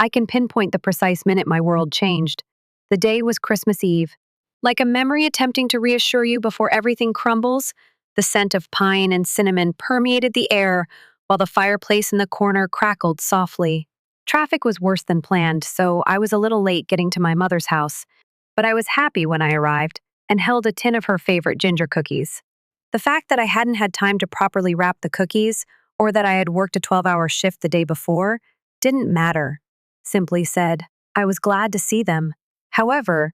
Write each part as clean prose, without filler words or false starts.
I can pinpoint the precise minute my world changed. The day was Christmas Eve. Like a memory attempting to reassure you before everything crumbles, the scent of pine and cinnamon permeated the air while the fireplace in the corner crackled softly. Traffic was worse than planned, so I was a little late getting to my mother's house, but I was happy when I arrived and held a tin of her favorite ginger cookies. The fact that I hadn't had time to properly wrap the cookies or that I had worked a 12-hour shift the day before didn't matter. Simply said, I was glad to see them. However,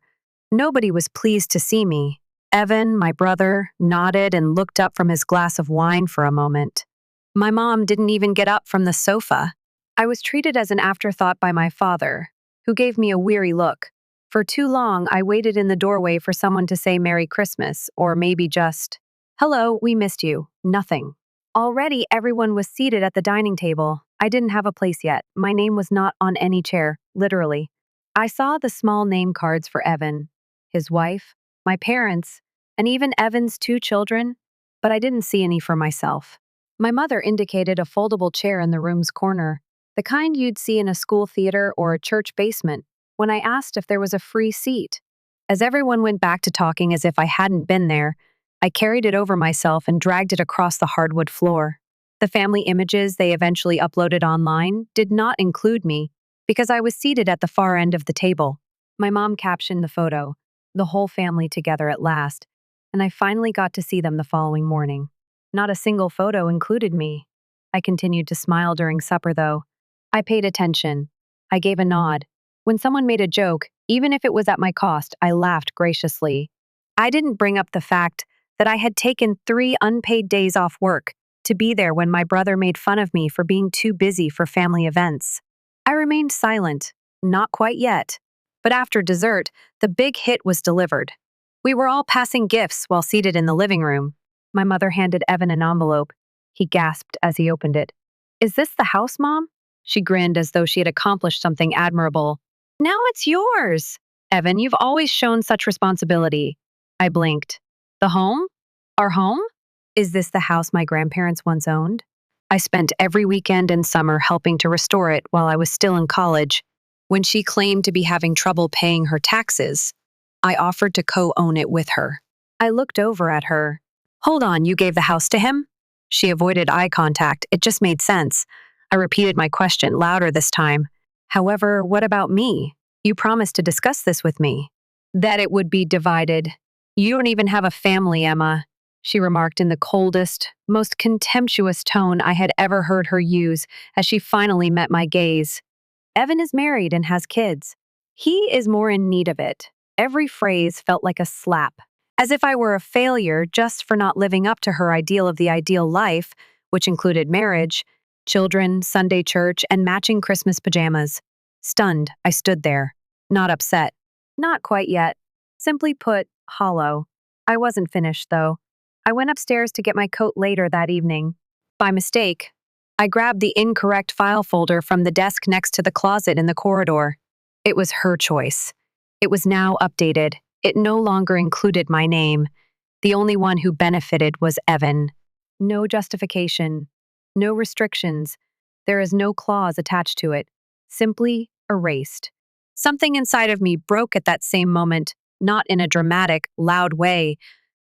nobody was pleased to see me. Evan, my brother, nodded and looked up from his glass of wine for a moment. My mom didn't even get up from the sofa. I was treated as an afterthought by my father, who gave me a weary look. For too long, I waited in the doorway for someone to say Merry Christmas, or maybe just, Hello, we missed you. Nothing. Already, everyone was seated at the dining table. I didn't have a place yet. My name was not on any chair, literally. I saw the small name cards for Evan, his wife, my parents, and even Evan's 2 children, but I didn't see any for myself. My mother indicated a foldable chair in the room's corner, the kind you'd see in a school theater or a church basement, when I asked if there was a free seat. As everyone went back to talking as if I hadn't been there, I carried it over myself and dragged it across the hardwood floor. The family images they eventually uploaded online did not include me because I was seated at the far end of the table. My mom captioned the photo, the whole family together at last, and I finally got to see them the following morning. Not a single photo included me. I continued to smile during supper, though. I paid attention. I gave a nod. When someone made a joke, even if it was at my cost, I laughed graciously. I didn't bring up the fact that I had taken 3 unpaid days off work to be there when my brother made fun of me for being too busy for family events. I remained silent, not quite yet. But after dessert, the big hit was delivered. We were all passing gifts while seated in the living room. My mother handed Evan an envelope. He gasped as he opened it. Is this the house, Mom? She grinned as though she had accomplished something admirable. Now it's yours. Evan, you've always shown such responsibility. I blinked. The home? Our home? Is this the house my grandparents once owned? I spent every weekend and summer helping to restore it while I was still in college. When she claimed to be having trouble paying her taxes, I offered to co-own it with her. I looked over at her. Hold on, you gave the house to him? She avoided eye contact. It just made sense. I repeated my question, louder this time. However, what about me? You promised to discuss this with me. That it would be divided. You don't even have a family, Emma, she remarked in the coldest, most contemptuous tone I had ever heard her use as she finally met my gaze. Evan is married and has kids. He is more in need of it. Every phrase felt like a slap, as if I were a failure just for not living up to her ideal of the ideal life, which included marriage, children, Sunday church, and matching Christmas pajamas. Stunned, I stood there. Not upset. Not quite yet. Simply put, hollow. I wasn't finished, though. I went upstairs to get my coat later that evening. By mistake, I grabbed the incorrect file folder from the desk next to the closet in the corridor. It was her choice. It was now updated. It no longer included my name. The only one who benefited was Evan. No justification. No restrictions. There is no clause attached to it. Simply erased. Something inside of me broke at that same moment, not in a dramatic, loud way,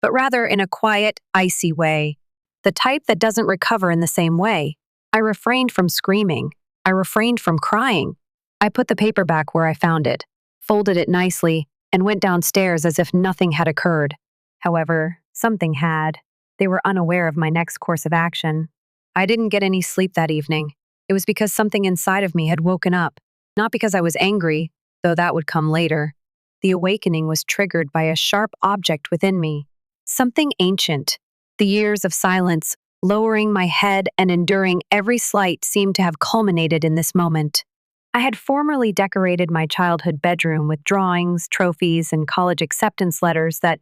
but rather in a quiet, icy way. The type that doesn't recover in the same way. I refrained from screaming. I refrained from crying. I put the paper back where I found it, folded it nicely, and went downstairs as if nothing had occurred. However, something had. They were unaware of my next course of action. I didn't get any sleep that evening. It was because something inside of me had woken up, not because I was angry, though that would come later. The awakening was triggered by a sharp object within me. Something ancient. The years of silence, lowering my head and enduring every slight, seemed to have culminated in this moment. I had formerly decorated my childhood bedroom with drawings, trophies, and college acceptance letters that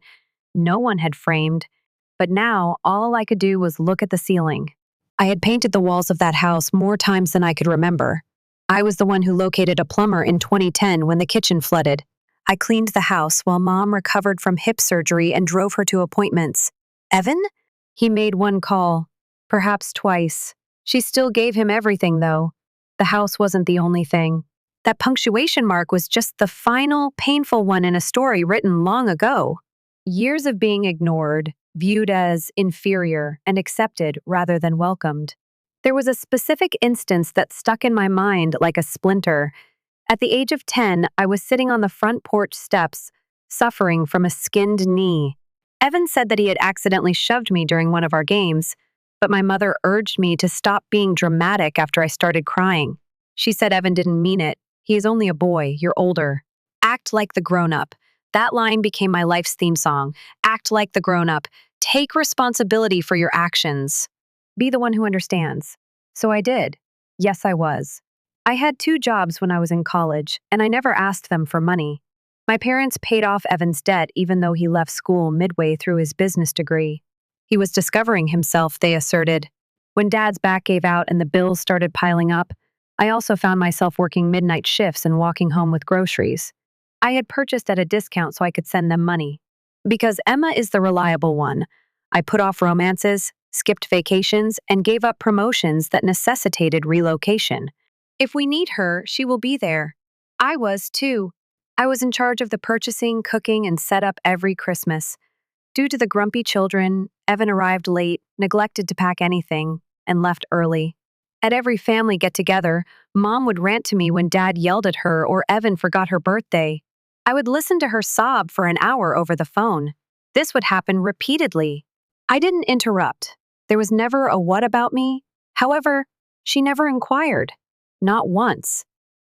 no one had framed, but now all I could do was look at the ceiling. I had painted the walls of that house more times than I could remember. I was the one who located a plumber in 2010 when the kitchen flooded. I cleaned the house while Mom recovered from hip surgery and drove her to appointments. Evan? He made one call, perhaps twice. She still gave him everything, though. The house wasn't the only thing. That punctuation mark was just the final, painful one in a story written long ago. Years of being ignored, viewed as inferior, and accepted rather than welcomed. There was a specific instance that stuck in my mind like a splinter. At the age of 10, I was sitting on the front porch steps, suffering from a skinned knee. Evan said that he had accidentally shoved me during one of our games, but my mother urged me to stop being dramatic after I started crying. She said Evan didn't mean it. He is only a boy, you're older. Act like the grown-up. That line became my life's theme song. Act like the grown-up. Take responsibility for your actions. Be the one who understands. So I did. Yes, I was. I had 2 jobs when I was in college, and I never asked them for money. My parents paid off Evan's debt even though he left school midway through his business degree. He was discovering himself, they asserted. When Dad's back gave out and the bills started piling up, I also found myself working midnight shifts and walking home with groceries. I had purchased at a discount so I could send them money. Because Emma is the reliable one, I put off romances, skipped vacations, and gave up promotions that necessitated relocation. If we need her, she will be there. I was, too. I was in charge of the purchasing, cooking, and setup every Christmas. Due to the grumpy children, Evan arrived late, neglected to pack anything, and left early. At every family get-together, Mom would rant to me when Dad yelled at her or Evan forgot her birthday. I would listen to her sob for an hour over the phone. This would happen repeatedly. I didn't interrupt. There was never a what about me. However, she never inquired. Not once.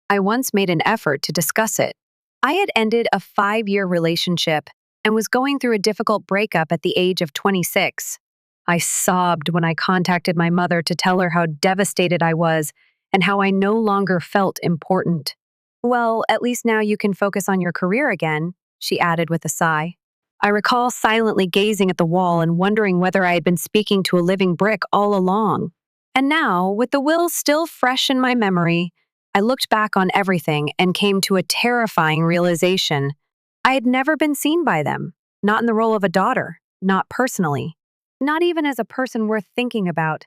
I once made an effort to discuss it. I had ended a 5-year relationship and was going through a difficult breakup at the age of 26. I sobbed when I contacted my mother to tell her how devastated I was and how I no longer felt important. Well, at least now you can focus on your career again, she added with a sigh. I recall silently gazing at the wall and wondering whether I had been speaking to a living brick all along. And now, with the will still fresh in my memory, I looked back on everything and came to a terrifying realization. I had never been seen by them, not in the role of a daughter, not personally, not even as a person worth thinking about.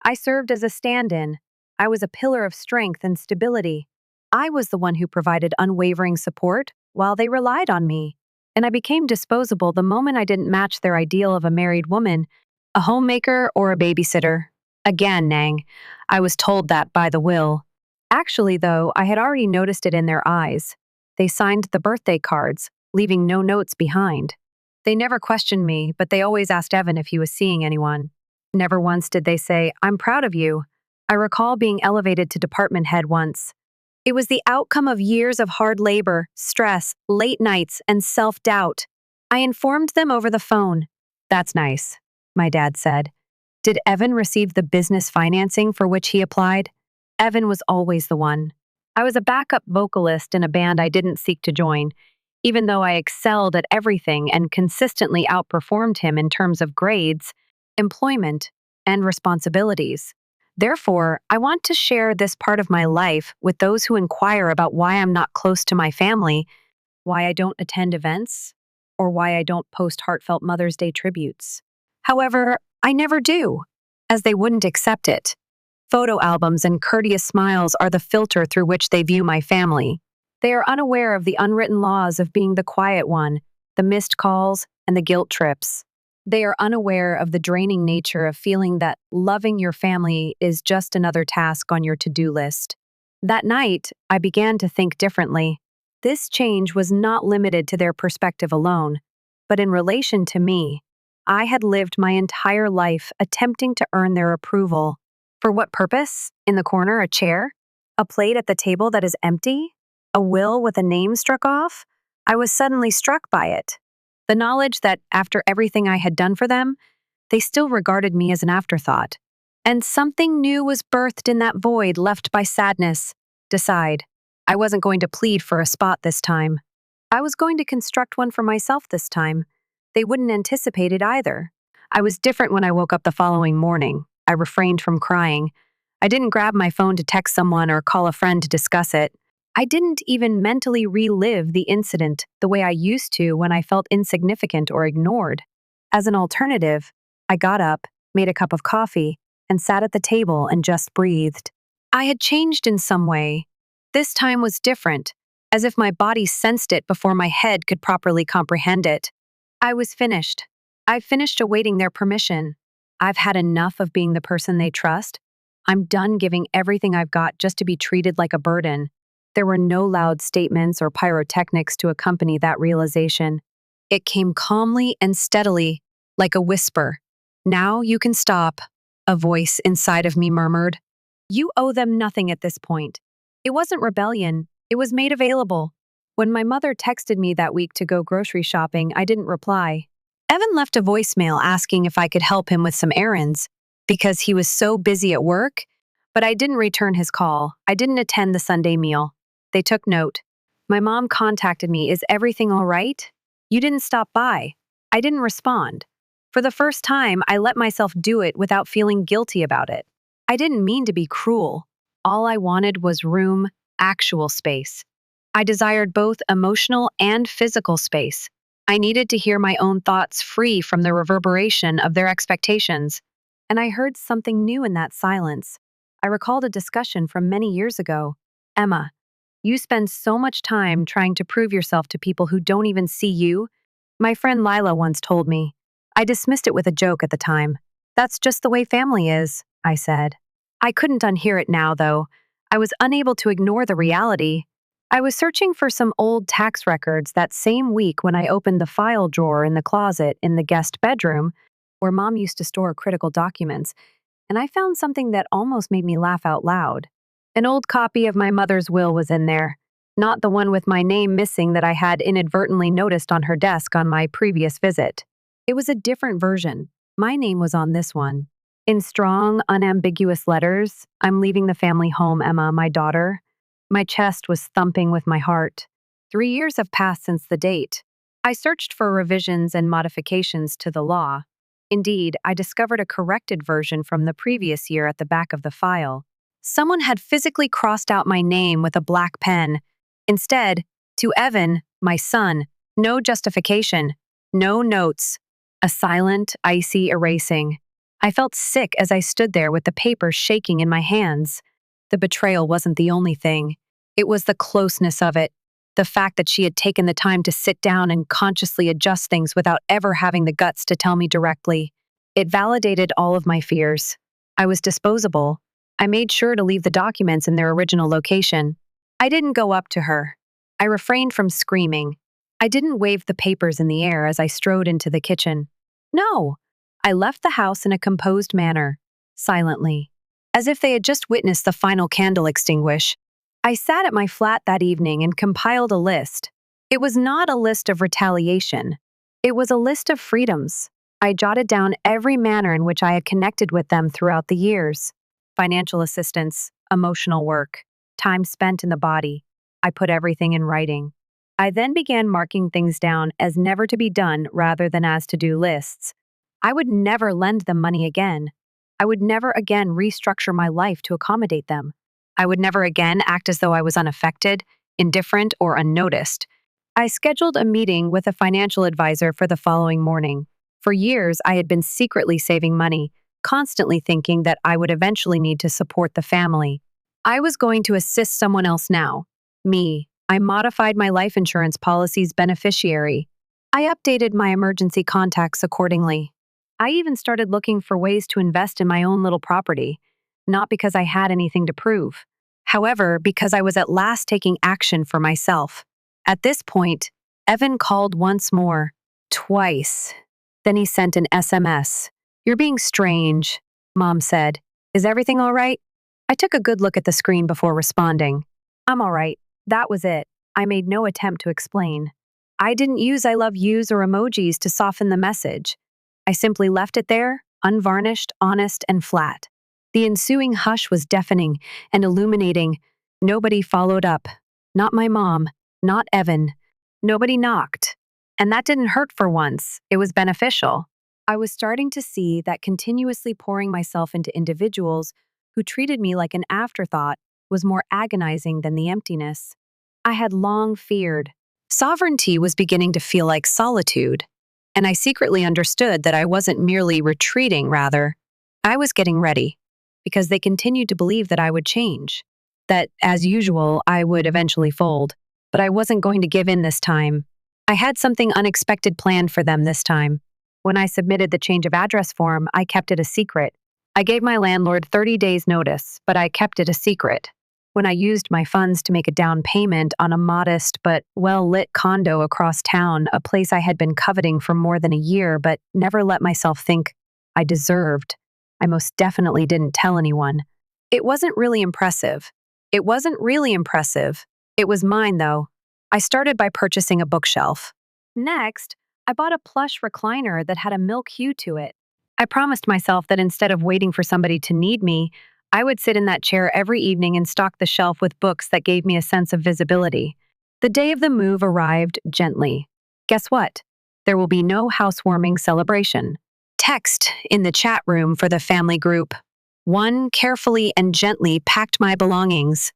I served as a stand-in. I was a pillar of strength and stability. I was the one who provided unwavering support while they relied on me. And I became disposable the moment I didn't match their ideal of a married woman, a homemaker, or a babysitter. Again, Nang, I was told that by the will. Actually, though, I had already noticed it in their eyes. They signed the birthday cards, leaving no notes behind. They never questioned me, but they always asked Evan if he was seeing anyone. Never once did they say, "I'm proud of you." I recall being elevated to department head once. It was the outcome of years of hard labor, stress, late nights, and self-doubt. I informed them over the phone. "That's nice," my dad said. Did Evan receive the business financing for which he applied? Evan was always the one. I was a backup vocalist in a band I didn't seek to join, even though I excelled at everything and consistently outperformed him in terms of grades, employment, and responsibilities. Therefore, I want to share this part of my life with those who inquire about why I'm not close to my family, why I don't attend events, or why I don't post heartfelt Mother's Day tributes. However, I never do, as they wouldn't accept it. Photo albums and courteous smiles are the filter through which they view my family. They are unaware of the unwritten laws of being the quiet one, the missed calls, and the guilt trips. They are unaware of the draining nature of feeling that loving your family is just another task on your to-do list. That night, I began to think differently. This change was not limited to their perspective alone, but in relation to me. I had lived my entire life attempting to earn their approval. For what purpose? In the corner, a chair? A plate at the table that is empty? A will with a name struck off? I was suddenly struck by it. The knowledge that after everything I had done for them, they still regarded me as an afterthought. And something new was birthed in that void left by sadness. Decide. I wasn't going to plead for a spot this time. I was going to construct one for myself this time. They wouldn't anticipate it either. I was different when I woke up the following morning. I refrained from crying. I didn't grab my phone to text someone or call a friend to discuss it. I didn't even mentally relive the incident the way I used to when I felt insignificant or ignored. As an alternative, I got up, made a cup of coffee, and sat at the table and just breathed. I had changed in some way. this time was different, as if my body sensed it before my head could properly comprehend it. I was finished. I've finished awaiting their permission. I've had enough of being the person they trust. I'm done giving everything I've got just to be treated like a burden. There were no loud statements or pyrotechnics to accompany that realization. It came calmly and steadily, like a whisper. "Now you can stop," a voice inside of me murmured. "You owe them nothing at this point." It wasn't rebellion, it was made available. When my mother texted me that week to go grocery shopping, I didn't reply. Evan left a voicemail asking if I could help him with some errands because he was so busy at work, but I didn't return his call. I didn't attend the Sunday meal. They took note. My mom contacted me, "Is everything all right? You didn't stop by." I didn't respond. For the first time, I let myself do it without feeling guilty about it. I didn't mean to be cruel. All I wanted was room, actual space. I desired both emotional and physical space. I needed to hear my own thoughts free from the reverberation of their expectations. And I heard something new in that silence. I recalled a discussion from many years ago. "Emma, you spend so much time trying to prove yourself to people who don't even see you," my friend Lila once told me. I dismissed it with a joke at the time. "That's just the way family is," I said. I couldn't unhear it now, though. I was unable to ignore the reality. I was searching for some old tax records that same week when I opened the file drawer in the closet in the guest bedroom, where Mom used to store critical documents, and I found something that almost made me laugh out loud. An old copy of my mother's will was in there, not the one with my name missing that I had inadvertently noticed on her desk on my previous visit. It was a different version. My name was on this one. In strong, unambiguous letters, "I'm leaving the family home, Emma, my daughter." My chest was thumping with my heart. 3 years have passed since the date. I searched for revisions and modifications to the law. Indeed, I discovered a corrected version from the previous year at the back of the file. Someone had physically crossed out my name with a black pen. Instead, to Evan, my son, no justification, no notes, a silent, icy erasing. I felt sick as I stood there with the paper shaking in my hands. The betrayal wasn't the only thing. It was the closeness of it. The fact that she had taken the time to sit down and consciously adjust things without ever having the guts to tell me directly. It validated all of my fears. I was disposable. I made sure to leave the documents in their original location. I didn't go up to her. I refrained from screaming. I didn't wave the papers in the air as I strode into the kitchen. No, I left the house in a composed manner, silently, as if they had just witnessed the final candle extinguish. I sat at my flat that evening and compiled a list. It was not a list of retaliation. It was a list of freedoms. I jotted down every manner in which I had connected with them throughout the years. Financial assistance, emotional work, time spent in the body. I put everything in writing. I then began marking things down as never to be done rather than as to-do lists. I would never lend them money again. I would never again restructure my life to accommodate them. I would never again act as though I was unaffected, indifferent, or unnoticed. I scheduled a meeting with a financial advisor for the following morning. For years, I had been secretly saving money, constantly thinking that I would eventually need to support the family. I was going to assist someone else now. Me. I modified my life insurance policy's beneficiary. I updated my emergency contacts accordingly. I even started looking for ways to invest in my own little property, not because I had anything to prove. However, because I was at last taking action for myself. At this point, Evan called once more, twice. Then he sent an SMS. "You're being strange," Mom said. "Is everything all right?" I took a good look at the screen before responding. "I'm all right." That was it. I made no attempt to explain. I didn't use "I love yous" or emojis to soften the message. I simply left it there, unvarnished, honest, and flat. The ensuing hush was deafening and illuminating. Nobody followed up. Not my mom, not Evan. Nobody knocked. And that didn't hurt for once. It was beneficial. I was starting to see that continuously pouring myself into individuals who treated me like an afterthought was more agonizing than the emptiness I had long feared. Sovereignty was beginning to feel like solitude, and I secretly understood that I wasn't merely retreating, rather. I was getting ready, because they continued to believe that I would change. that, as usual, I would eventually fold. But I wasn't going to give in this time. I had something unexpected planned for them this time. When I submitted the change of address form, I kept it a secret. I gave my landlord 30 days' notice, but I kept it a secret. When I used my funds to make a down payment on a modest but well-lit condo across town, a place I had been coveting for more than a year but never let myself think I deserved, I most definitely didn't tell anyone. It wasn't really impressive. It wasn't really impressive. It was mine, though. I started by purchasing a bookshelf. Next, I bought a plush recliner that had a milk hue to it. I promised myself that instead of waiting for somebody to need me, I would sit in that chair every evening and stock the shelf with books that gave me a sense of visibility. The day of the move arrived gently. Guess what? There will be no housewarming celebration. Text in the chat room for the family group. One carefully and gently packed my belongings.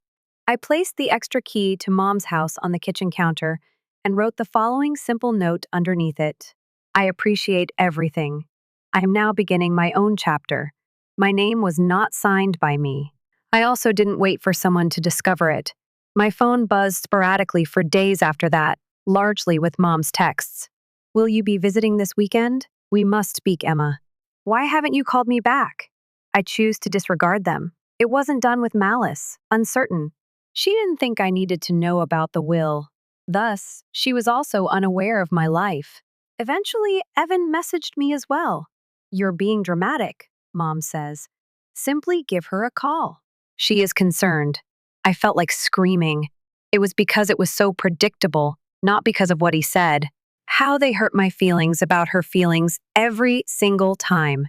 I placed the extra key to Mom's house on the kitchen counter and wrote the following simple note underneath it. I appreciate everything. I am now beginning my own chapter. My name was not signed by me. I also didn't wait for someone to discover it. My phone buzzed sporadically for days after that, largely with Mom's texts. Will you be visiting this weekend? We must speak, Emma. Why haven't you called me back? I choose to disregard them. It wasn't done with malice, uncertain. She didn't think I needed to know about the will. Thus, she was also unaware of my life. Eventually, Evan messaged me as well. You're being dramatic, Mom says. Simply give her a call. She is concerned. I felt like screaming. It was because it was so predictable, not because of what he said. How they hurt my feelings about her feelings every single time.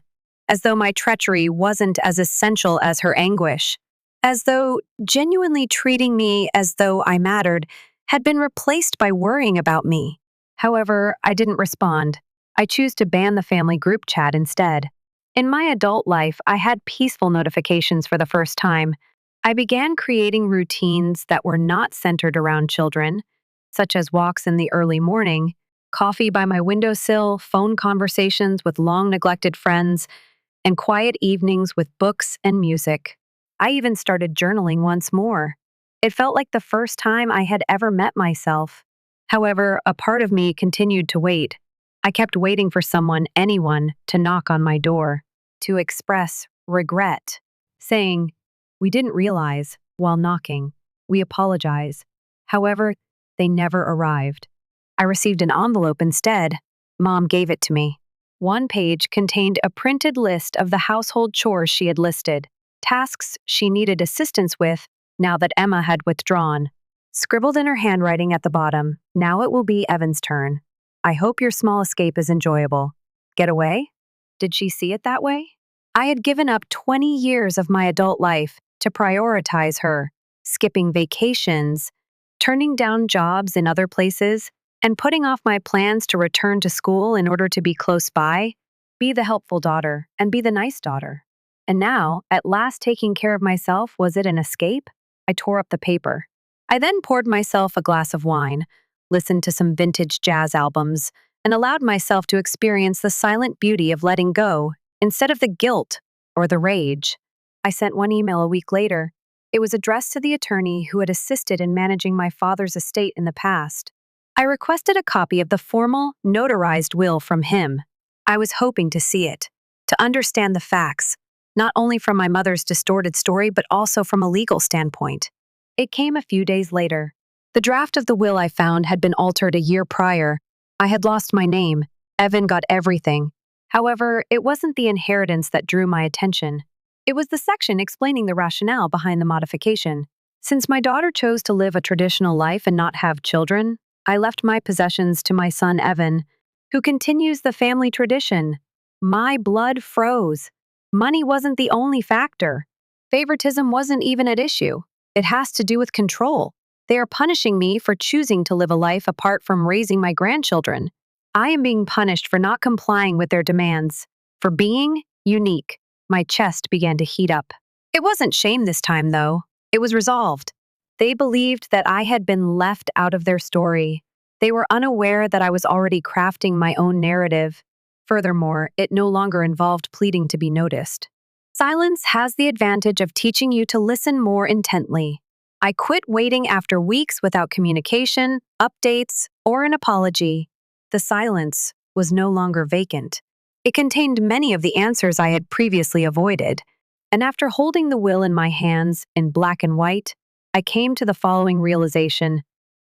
As though my treachery wasn't as essential as her anguish. As though genuinely treating me as though I mattered had been replaced by worrying about me. However, I didn't respond. I choose to ban the family group chat instead. In my adult life, I had peaceful notifications for the first time. I began creating routines that were not centered around children, such as walks in the early morning, coffee by my windowsill, phone conversations with long-neglected friends, and quiet evenings with books and music. I even started journaling once more. It felt like the first time I had ever met myself. However, a part of me continued to wait. I kept waiting for someone, anyone, to knock on my door, to express regret, saying, "We didn't realize," while knocking. "We apologize." However, they never arrived. I received an envelope instead. Mom gave it to me. One page contained a printed list of the household chores she had listed, tasks she needed assistance with now that Emma had withdrawn. Scribbled in her handwriting at the bottom, "Now it will be Evan's turn. I hope your small escape is enjoyable. Get away?" Did she see it that way? I had given up 20 years of my adult life to prioritize her, skipping vacations, turning down jobs in other places, and putting off my plans to return to school in order to be close by, be the helpful daughter, and be the nice daughter. And now, at last taking care of myself, was it an escape? I tore up the paper. I then poured myself a glass of wine, listened to some vintage jazz albums, and allowed myself to experience the silent beauty of letting go instead of the guilt or the rage. I sent one email a week later. It was addressed to the attorney who had assisted in managing my father's estate in the past. I requested a copy of the formal, notarized will from him. I was hoping to see it, to understand the facts, not only from my mother's distorted story but also from a legal standpoint. It came a few days later. The draft of the will I found had been altered a year prior. I had lost my name. Evan got everything. However, it wasn't the inheritance that drew my attention. It was the section explaining the rationale behind the modification. Since my daughter chose to live a traditional life and not have children, I left my possessions to my son Evan, who continues the family tradition. My blood froze. Money wasn't the only factor. Favoritism wasn't even at issue. It has to do with control. They are punishing me for choosing to live a life apart from raising my grandchildren. I am being punished for not complying with their demands, for being unique. My chest began to heat up. It wasn't shame this time, though. It was resolved. They believed that I had been left out of their story. They were unaware that I was already crafting my own narrative. Furthermore, it no longer involved pleading to be noticed. Silence has the advantage of teaching you to listen more intently. I quit waiting after weeks without communication, updates, or an apology. The silence was no longer vacant. It contained many of the answers I had previously avoided, and after holding the will in my hands in black and white, I came to the following realization.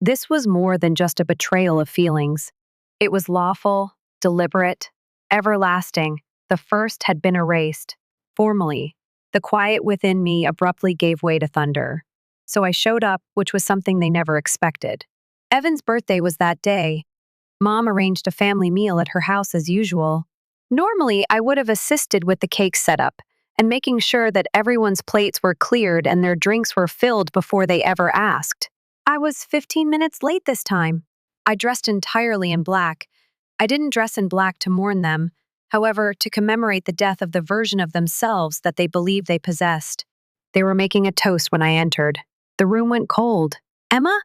This was more than just a betrayal of feelings. It was lawful, deliberate, everlasting. The first had been erased. Formally, the quiet within me abruptly gave way to thunder. So I showed up, which was something they never expected. Evan's birthday was that day. Mom arranged a family meal at her house as usual. Normally, I would have assisted with the cake setup and making sure that everyone's plates were cleared and their drinks were filled before they ever asked. I was 15 minutes late this time. I dressed entirely in black. I didn't dress in black to mourn them, however, to commemorate the death of the version of themselves that they believed they possessed. They were making a toast when I entered. The room went cold. Emma?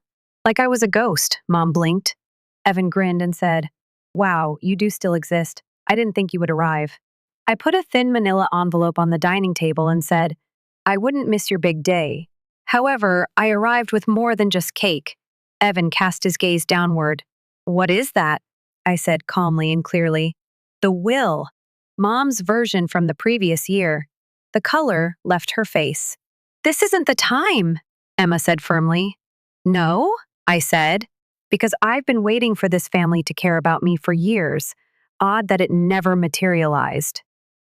Like I was a ghost, Mom blinked. Evan grinned and said, "Wow, you do still exist. I didn't think you would arrive." I put a thin manila envelope on the dining table and said, "I wouldn't miss your big day." However, I arrived with more than just cake. Evan cast his gaze downward. "What is that?" I said calmly and clearly. "The will." Mom's version from the previous year. The color left her face. "This isn't the time," Emma said firmly. "No," I said, "because I've been waiting for this family to care about me for years. Odd that it never materialized."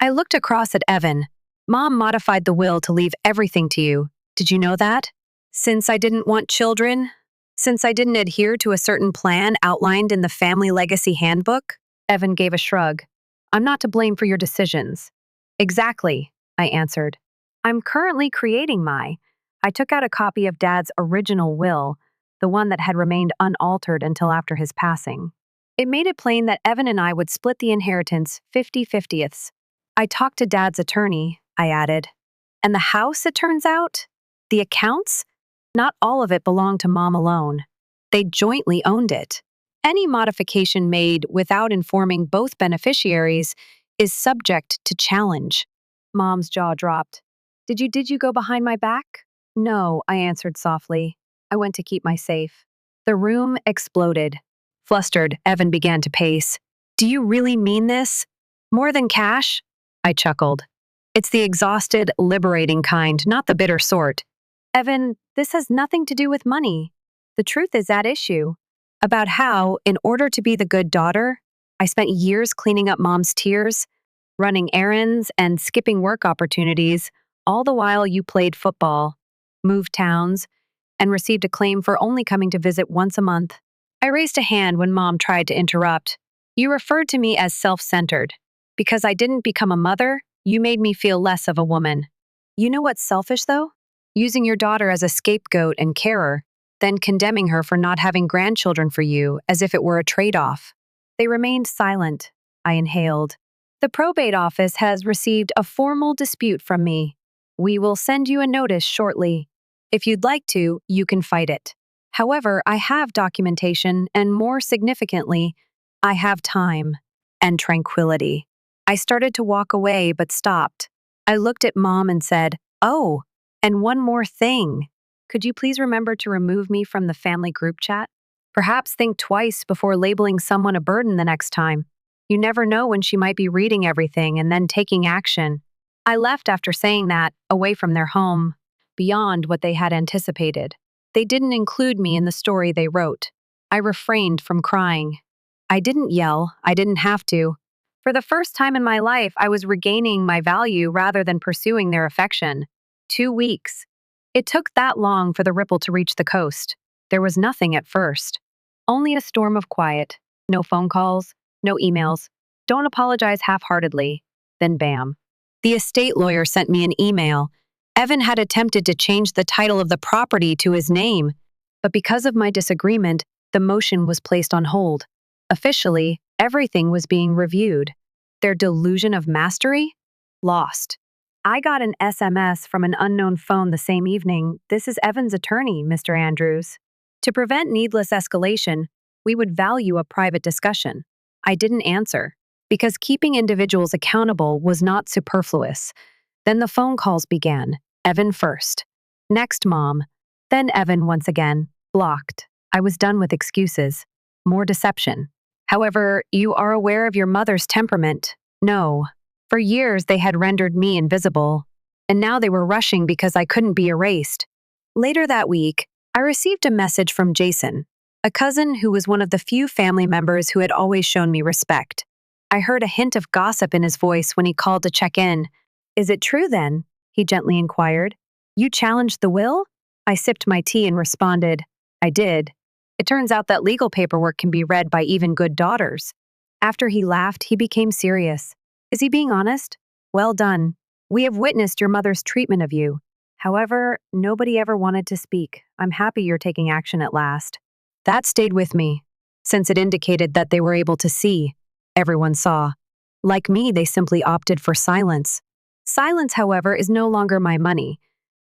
I looked across at Evan. "Mom modified the will to leave everything to you. Did you know that? Since I didn't want children? Since I didn't adhere to a certain plan outlined in the family legacy handbook?" Evan gave a shrug. "I'm not to blame for your decisions." "Exactly," I answered. "I'm currently creating my." I took out a copy of Dad's original will, the one that had remained unaltered until after his passing. It made it plain that Evan and I would split the inheritance 50-50ths. I talked to Dad's attorney, I added. And the house, it turns out? The accounts? Not all of it belonged to Mom alone. They jointly owned it. Any modification made without informing both beneficiaries is subject to challenge. Mom's jaw dropped. Did you go behind my back?" "No," I answered softly. "I went to keep my safe." The room exploded. Flustered, Evan began to pace. "Do you really mean this? More than cash?" I chuckled. "It's the exhausted, liberating kind, not the bitter sort." "Evan, this has nothing to do with money. The truth is at issue. About how, in order to be the good daughter, I spent years cleaning up Mom's tears, running errands, and skipping work opportunities, all the while you played football, moved towns, and received a claim for only coming to visit once a month." I raised a hand when Mom tried to interrupt. "You referred to me as self-centered. Because I didn't become a mother, you made me feel less of a woman. You know what's selfish, though? Using your daughter as a scapegoat and carer, then condemning her for not having grandchildren for you as if it were a trade-off." They remained silent. I inhaled. "The probate office has received a formal dispute from me. We will send you a notice shortly. If you'd like to, you can fight it. However, I have documentation, and more significantly, I have time and tranquility." I started to walk away but stopped. I looked at Mom and said, "Oh, and one more thing. Could you please remember to remove me from the family group chat? Perhaps think twice before labeling someone a burden the next time. You never know when she might be reading everything and then taking action." I left after saying that, away from their home, beyond what they had anticipated. They didn't include me in the story they wrote. I refrained from crying. I didn't yell. I didn't have to. For the first time in my life, I was regaining my value rather than pursuing their affection. 2 weeks. It took that long for the ripple to reach the coast. There was nothing at first. Only a storm of quiet. No phone calls, no emails. Don't apologize half-heartedly. Then bam. The estate lawyer sent me an email. Evan had attempted to change the title of the property to his name, but because of my disagreement, the motion was placed on hold. Officially, everything was being reviewed. Their delusion of mastery? Lost. I got an SMS from an unknown phone the same evening. "This is Evan's attorney, Mr. Andrews. To prevent needless escalation, we would value a private discussion." I didn't answer, because keeping individuals accountable was not superfluous. Then the phone calls began. Evan first. Next, Mom. Then Evan once again, blocked. I was done with excuses. More deception. However, you are aware of your mother's temperament. No. For years, they had rendered me invisible, and now they were rushing because I couldn't be erased. Later that week, I received a message from Jason, a cousin who was one of the few family members who had always shown me respect. I heard a hint of gossip in his voice when he called to check in. Is it true then? He gently inquired. You challenged the will? I sipped my tea and responded, I did. It turns out that legal paperwork can be read by even good daughters. After he laughed, he became serious. Is he being honest? Well done. We have witnessed your mother's treatment of you. However, nobody ever wanted to speak. I'm happy you're taking action at last. That stayed with me, since it indicated that they were able to see. Everyone saw. Like me, they simply opted for silence. Silence, however, is no longer my money.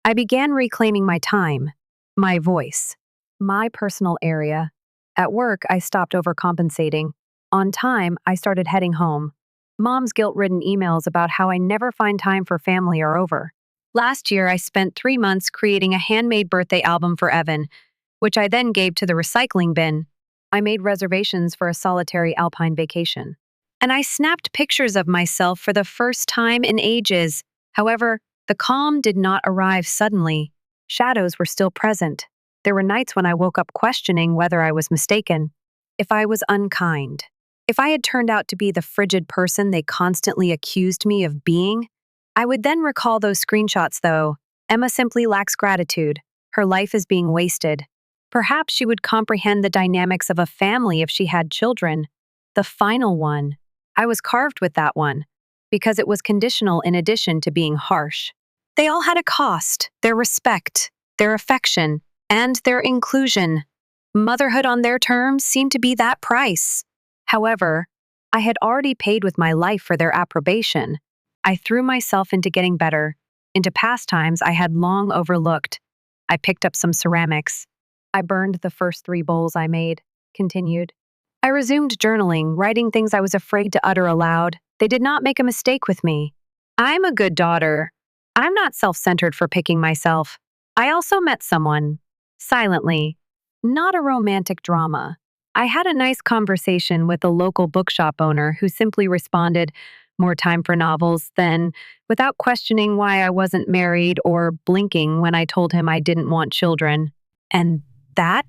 I began reclaiming my time, my voice, my personal area. At work, I stopped overcompensating. On time, I started heading home. Mom's guilt-ridden emails about how I never find time for family are over. Last year, I spent 3 months creating a handmade birthday album for Evan, which I then gave to the recycling bin. I made reservations for a solitary alpine vacation. And I snapped pictures of myself for the first time in ages. However, the calm did not arrive suddenly. Shadows were still present. There were nights when I woke up questioning whether I was mistaken, if I was unkind, if I had turned out to be the frigid person they constantly accused me of being. I would then recall those screenshots, though. Emma simply lacks gratitude. Her life is being wasted. Perhaps she would comprehend the dynamics of a family if she had children. The final one. I was carved with that one, because it was conditional in addition to being harsh. They all had a cost, their respect, their affection, and their inclusion. Motherhood on their terms seemed to be that price. However, I had already paid with my life for their approbation. I threw myself into getting better, into pastimes I had long overlooked. I picked up some ceramics. I burned the first 3 bowls I made, continued. I resumed journaling, writing things I was afraid to utter aloud. They did not make a mistake with me. I'm a good daughter. I'm not self-centered for picking myself. I also met someone. Silently. Not a romantic drama. I had a nice conversation with a local bookshop owner who simply responded, more time for novels, then, without questioning why I wasn't married or blinking when I told him I didn't want children. And that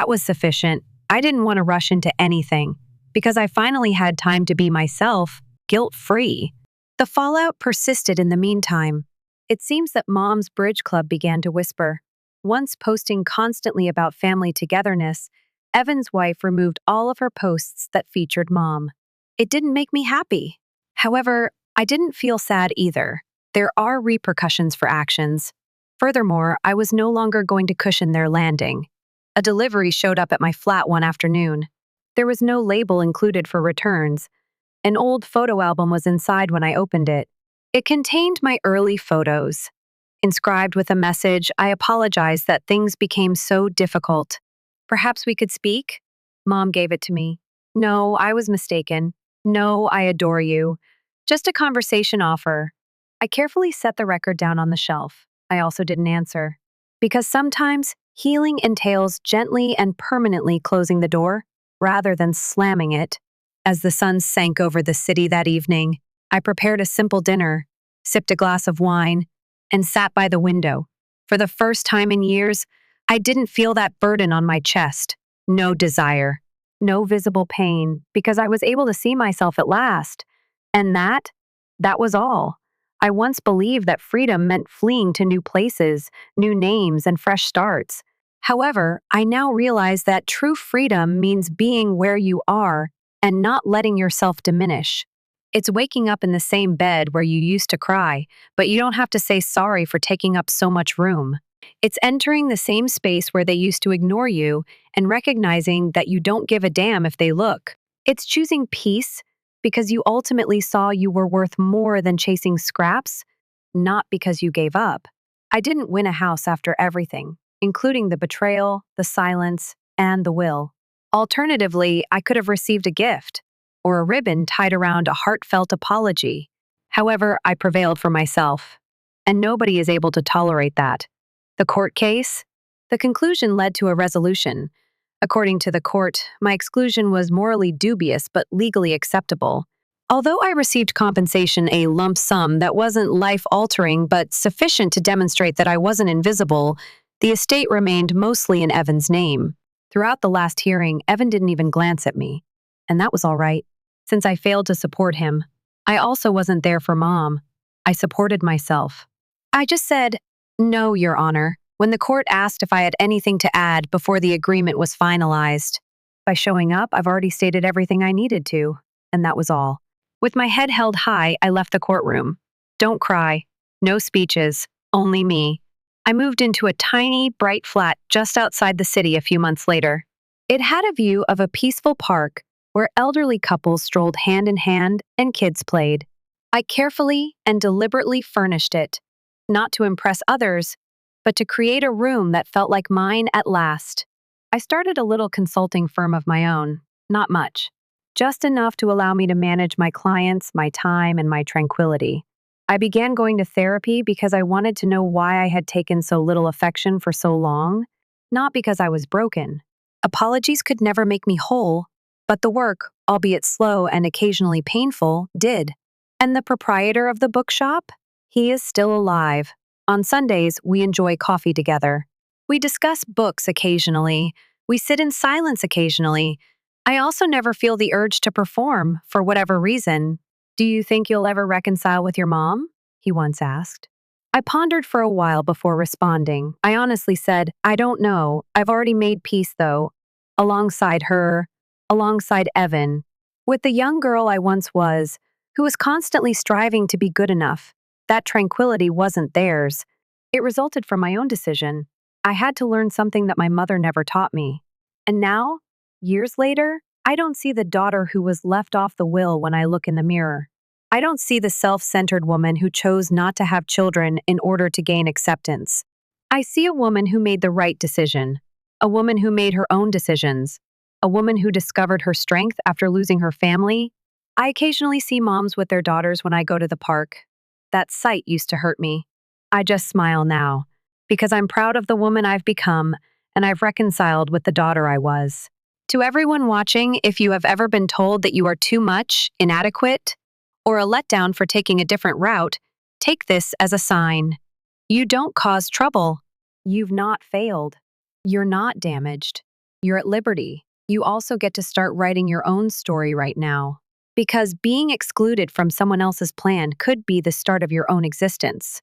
was sufficient. I didn't want to rush into anything, because I finally had time to be myself, guilt-free. The fallout persisted in the meantime. It seems that Mom's Bridge Club began to whisper. Once posting constantly about family togetherness, Evan's wife removed all of her posts that featured Mom. It didn't make me happy. However, I didn't feel sad either. There are repercussions for actions. Furthermore, I was no longer going to cushion their landing. A delivery showed up at my flat one afternoon. There was no label included for returns. An old photo album was inside when I opened it. It contained my early photos. Inscribed with a message, I apologized that things became so difficult. Perhaps we could speak? Mom gave it to me. No, I was mistaken. No, I adore you. Just a conversation offer. I carefully set the record down on the shelf. I also didn't answer. Because sometimes healing entails gently and permanently closing the door, rather than slamming it. As the sun sank over the city that evening, I prepared a simple dinner, sipped a glass of wine, and sat by the window. For the first time in years, I didn't feel that burden on my chest. No desire. No visible pain, because I was able to see myself at last. And that was all. I once believed that freedom meant fleeing to new places, new names, and fresh starts. However, I now realize that true freedom means being where you are and not letting yourself diminish. It's waking up in the same bed where you used to cry, but you don't have to say sorry for taking up so much room. It's entering the same space where they used to ignore you and recognizing that you don't give a damn if they look. It's choosing peace because you ultimately saw you were worth more than chasing scraps, not because you gave up. I didn't win a house after everything, including the betrayal, the silence, and the will. Alternatively, I could have received a gift or a ribbon tied around a heartfelt apology. However, I prevailed for myself, and nobody is able to tolerate that. The court case? The conclusion led to a resolution. According to the court, my exclusion was morally dubious but legally acceptable. Although I received compensation, a lump sum that wasn't life-altering but sufficient to demonstrate that I wasn't invisible, the estate remained mostly in Evan's name. Throughout the last hearing, Evan didn't even glance at me. And that was all right, since I failed to support him. I also wasn't there for Mom. I supported myself. I just said, "No, Your Honor," when the court asked if I had anything to add before the agreement was finalized. By showing up, I've already stated everything I needed to, and that was all. With my head held high, I left the courtroom. Don't cry. No speeches. Only me. I moved into a tiny, bright flat just outside the city a few months later. It had a view of a peaceful park where elderly couples strolled hand in hand and kids played. I carefully and deliberately furnished it, not to impress others, but to create a room that felt like mine at last. I started a little consulting firm of my own, not much, just enough to allow me to manage my clients, my time, and my tranquility. I began going to therapy because I wanted to know why I had taken so little affection for so long, not because I was broken. Apologies could never make me whole, but the work, albeit slow and occasionally painful, did. And the proprietor of the bookshop? He is still alive. On Sundays, we enjoy coffee together. We discuss books occasionally. We sit in silence occasionally. I also never feel the urge to perform, for whatever reason. "Do you think you'll ever reconcile with your mom?" he once asked. I pondered for a while before responding. I honestly said, "I don't know. I've already made peace, though. Alongside her, alongside Evan, with the young girl I once was, who was constantly striving to be good enough. That tranquility wasn't theirs. It resulted from my own decision. I had to learn something that my mother never taught me. And now, years later, I don't see the daughter who was left off the will when I look in the mirror. I don't see the self-centered woman who chose not to have children in order to gain acceptance. I see a woman who made the right decision, a woman who made her own decisions, a woman who discovered her strength after losing her family. I occasionally see moms with their daughters when I go to the park. That sight used to hurt me. I just smile now, because I'm proud of the woman I've become, and I've reconciled with the daughter I was. To everyone watching, if you have ever been told that you are too much, inadequate, or a letdown for taking a different route, take this as a sign. You don't cause trouble. You've not failed. You're not damaged. You're at liberty. You also get to start writing your own story right now. Because being excluded from someone else's plan could be the start of your own existence.